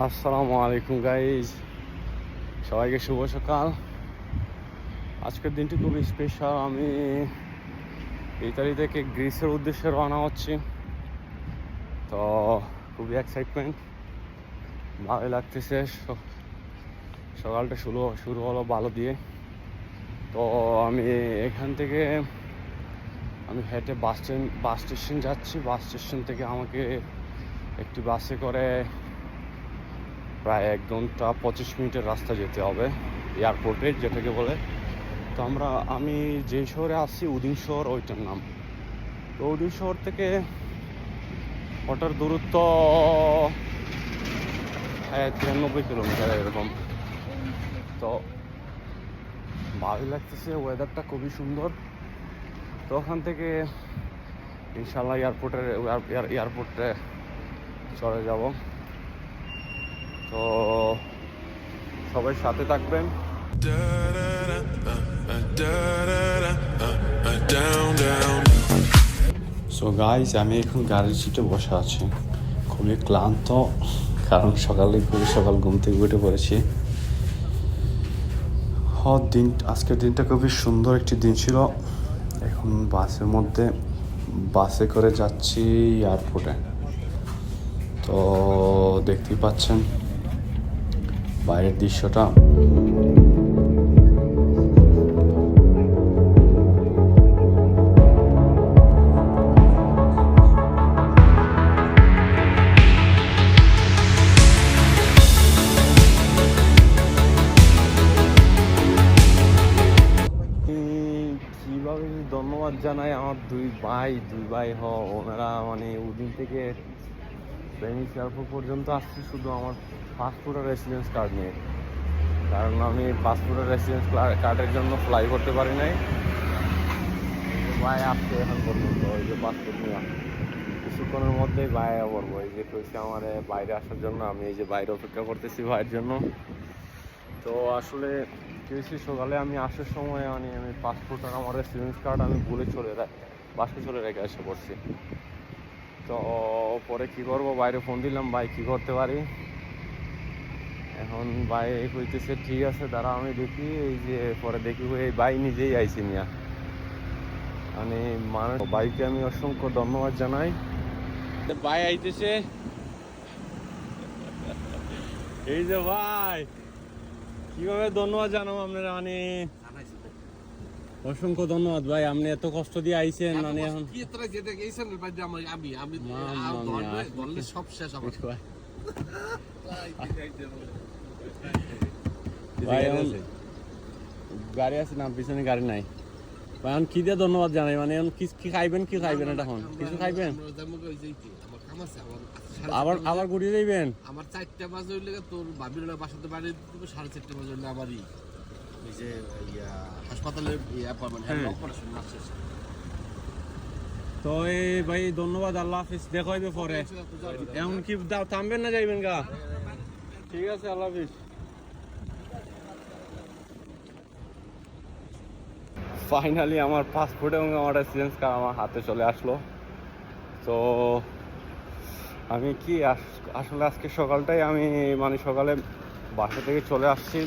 আসসালামু আলাইকুম গাইজ, সবাইকে শুভ সকাল। আজকের দিনটি খুবই স্পেশাল। আমি ইতালি থেকে গ্রিসের উদ্দেশ্যে রওনা হচ্ছি। তো খুবই এক্সাইটমেন্ট, ভালোই লাগতেছে। সকালটা শুরু হলো ভালো দিয়ে। তো আমি এখান থেকে হেঁটে বাস স্টেশন যাচ্ছি। বাস স্টেশন থেকে আমাকে একটি বাসে করে প্রায় 1 ঘন্টা 25 মিনিটের রাস্তা যেতে হবে এয়ারপোর্টে, যেটাকে বলে। তো আমি যে শহরে আসছি উদিন শহর, ওইটার নাম। তো উদিন শহর থেকে ওটার দূরত্ব 93 কিলোমিটার এরকম। তো ভালোই লাগতেছে, ওয়েদারটা খুবই সুন্দর। তো ওখান থেকে ইনশাল্লাহ এয়ারপোর্টে চলে যাব। তো সবাই সাথে থাকবেন। সো গাইস, আমি এখন গাড়ির সিটে বসে আছি, খুবই ক্লান্ত, কারণ সকাল ঘুম থেকে উঠে পড়েছি। আজকের দিনটা খুবই সুন্দর একটি দিন ছিল। এখন বাসে করে যাচ্ছি এয়ারপোর্টে। তো দেখতেই পাচ্ছেন বাইরের দৃশ্যটা। কিভাবে ধন্যবাদ জানাই আমার দুই ভাই ওনারা উদিন থেকে ভেনিস এয়ারপোর্ট পর্যন্ত আসছে শুধু আমার পাসপোর্ট আর রেসিডেন্স কার্ড নিয়ে। কারণ আমি পাসপোর্ট আর রেসিডেন্স কার্ডের জন্য ফ্লাই করতে পারি নাই। ভাই আসছে এখন পর্যন্ত, ওই যে পাসপোর্ট নিয়ে কিছুক্ষণের মধ্যেই বাইরে পড়বো। এই যে কইছে আমার বাইরে আসার জন্য, আমি এই যে বাইরে অপেক্ষা করতেছি ভাইয়ের জন্য। তো আসলে সকালে আমি আসার সময় আমি পাসপোর্ট আর আমার রেসিডেন্স কার্ড আমি বাসে চলে রেখে এসে পড়ছি। তো পরে কি করবো, বাইরে ফোন দিলাম, ভাই কি করতে পারি। এখন ভাই কইতেছে ঠিক আছে দাঁড়া আমি দেখি। এই যে পরে দেখি এই ভাই নিজেই আইসি নিয়া। বাইকে আমি অসংখ্য ধন্যবাদ জানাই। ভাই আইতেছে, এই যে ভাই কিভাবে ধন্যবাদ জানাবো আপনারা। অসংখ্য ধন্যবাদ ভাই, আপনি এত কষ্ট দিয়ে আইছেন। এখন সব শেষ আমার ভাই গাড়ি আছে না, পিছনে গাড়ি নাই ভাই। এখন কি দিয়ে ধন্যবাদ জানাই, এখন কি খাইবেন এটা এখন কিছু খাইবেন, আবার ঘুরিয়ে যাইবেন। আমার 4টা বাজে হইলে তোর ভাবির বাসাতে বাড়ি দেবো, 4:30 বাজে হইলে আমারই এই যে হাসপাতালে অপারেশন আছে। তো এই ভাই ধন্যবাদ, আল্লাহ হাফিজ, দেখা হইবে পরে। এখন কি থামবেন না যাইবেন গা? ঠিক আছে, আল্লাহ হাফিজ। ফাইনালি আমার পাসপোর্ট এবং আমার রেসিডেন্স কার্ড আমার হাতে চলে আসলো। তো আমি আসলে আজকে সকালটাই আমি সকালে বাসা থেকে চলে আসছি,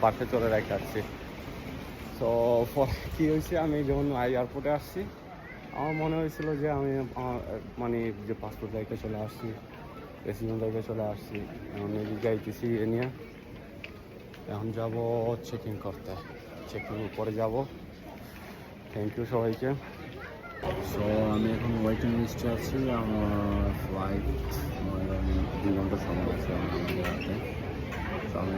বাসে চলে রেখে আসছি। তো কি হয়েছে, আমি যখন এয়ারপোর্টে আসছি আমার মনে হয়েছিল যে আমি যে পাসপোর্ট রেখে চলে আসছি, রেসিডেন্স রেখে চলে আসছি। এখন যাইতেছি এ নিয়ে, এখন যাব চেকিং করতে, চেকিং করে যাব। থ্যাংক ইউ সবাইকে। সো আমি এখন ওয়েটিং লিস্টে আছি। আমার ফ্লাইট 2 ঘন্টা সময় আছে আমাদের হাতে। তো আমি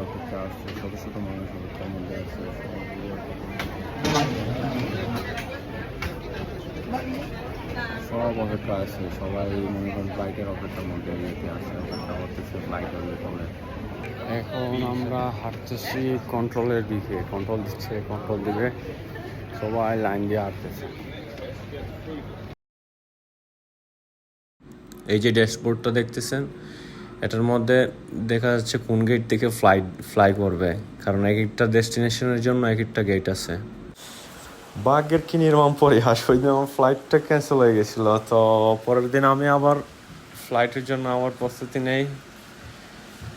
অপেক্ষা আসছি, ছোটো মানুষ অপেক্ষার মধ্যে আছে। সব অপেক্ষা আছে, সবাই মনে করেন ফ্লাইটের অপেক্ষার মধ্যে আছে, অপেক্ষা করতেছে ফ্লাইট হবে কবে। এখন আমরা হাঁটতেছি কন্ট্রোলের দিকে, কন্ট্রোল দিবে, সবাই লাইন দিয়ে হাঁটতেছে। এই যে ড্যাশবোর্ডটা দেখতেছেন, এটার মধ্যে দেখা যাচ্ছে কোন গেট থেকে ফ্লাই করবে, কারণ এক একটা ডেস্টিনেশনের জন্য এক একটা গেট আছে। ভাগ্যের কি নির্মম পরিহাস, ওই দিন আমার ফ্লাইটটা ক্যান্সেল হয়ে গেছিলো। তো পরের দিন আমি আবার ফ্লাইটের জন্য আমার প্রস্তুতি নেই।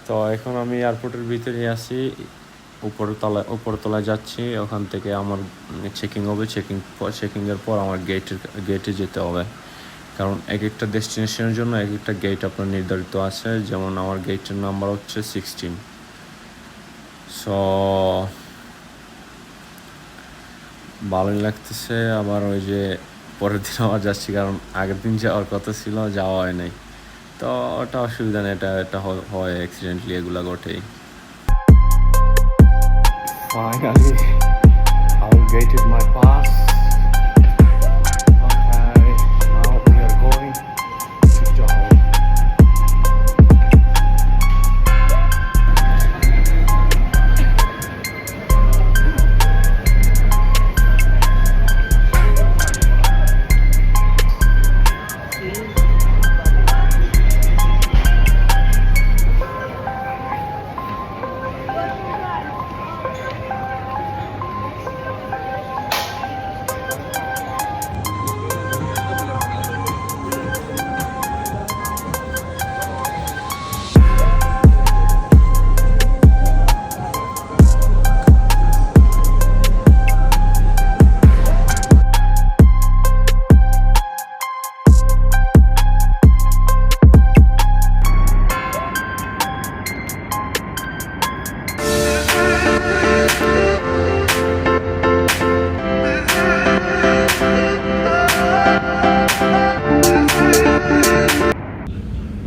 তো এখন আমি এয়ারপোর্টের ভিতরে আছি, উপরতলায় যাচ্ছি। ওখান থেকে আমার চেকিং হবে, চেকিংয়ের পর আমার গেটে যেতে হবে। কারণ এক একটা ডেস্টিনেশনের জন্য এক একটা গেট আপনার নির্ধারিত আছে। যেমন আমার গেটের নাম্বার হচ্ছে 16। সো ভালোই লাগতেছে। আবার ওই যে পরের দিন আবার যাচ্ছি, কারণ আগের দিন যাওয়ার কথা ছিল, যাওয়া হয় নাই। তো ওটা অসুবিধা নেই, এটা হয় অ্যাক্সিডেন্টলি, এগুলো ঘটেই। Finally, I gated my pass. Okay, now we are going to Johor.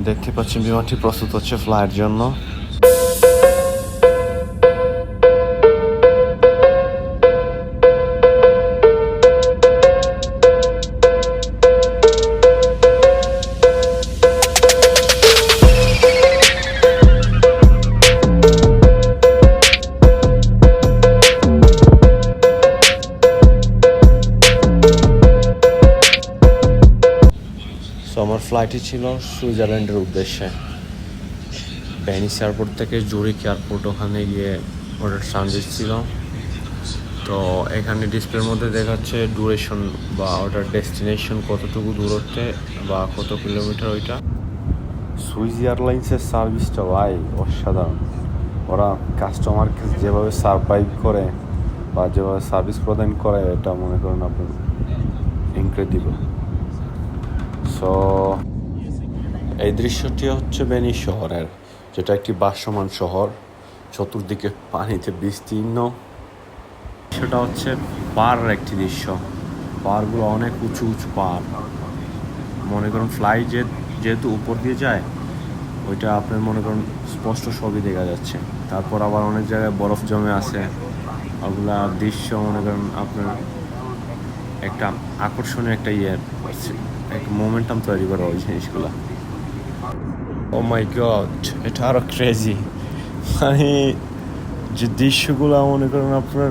দেখতে পাচ্ছেন বিমানটি প্রস্তুত হচ্ছে ফ্লাইটের জন্য। আমার ফ্লাইটই ছিল সুইজারল্যান্ডের উদ্দেশ্যে। ভেনিস এয়ারপোর্ট থেকে জুরিক এয়ারপোর্ট, ওখানে গিয়ে ওটার ট্রানজিট ছিল। তো এখানে ডিসপ্লের মধ্যে দেখাচ্ছে ডিউরেশন বা ওটার ডেস্টিনেশন কতটুকু দূরত্বে বা কত কিলোমিটার ওইটা। সুইস এয়ারলাইন্সের সার্ভিসটা ভাই অসাধারণ। ওরা কাস্টমারকে যেভাবে সারভাইভ করে বা যেভাবে সার্ভিস প্রদান করে, এটা মনে করেন আপনার ইনক্রেডিবল। সো এই দৃশ্যটি হচ্ছে ভেনিস শহরের, যেটা একটি ভাসমান শহর, চতুর্দিকে পানিতে বিস্তীর্ণ। সেটা হচ্ছে পাহাড়ের একটি দৃশ্য। পাহাড়গুলো অনেক উঁচু উঁচু পাহাড়। মনে করুন ফ্লাইট যেহেতু উপর দিয়ে যায়, ওইটা আপনার মনে করুন স্পষ্ট সবই দেখা যাচ্ছে। তারপর আবার অনেক জায়গায় বরফ জমে আছে, ওগুলা দৃশ্য মনে করেন আপনার একটা আকর্ষণীয় একটা একটা মোমেন্টাম তৈরি করে ওই জিনিসগুলো। ও মাই গড, এটা আরো ক্রেজি। মানে যে দৃশ্যগুলো মনে করেন আপনার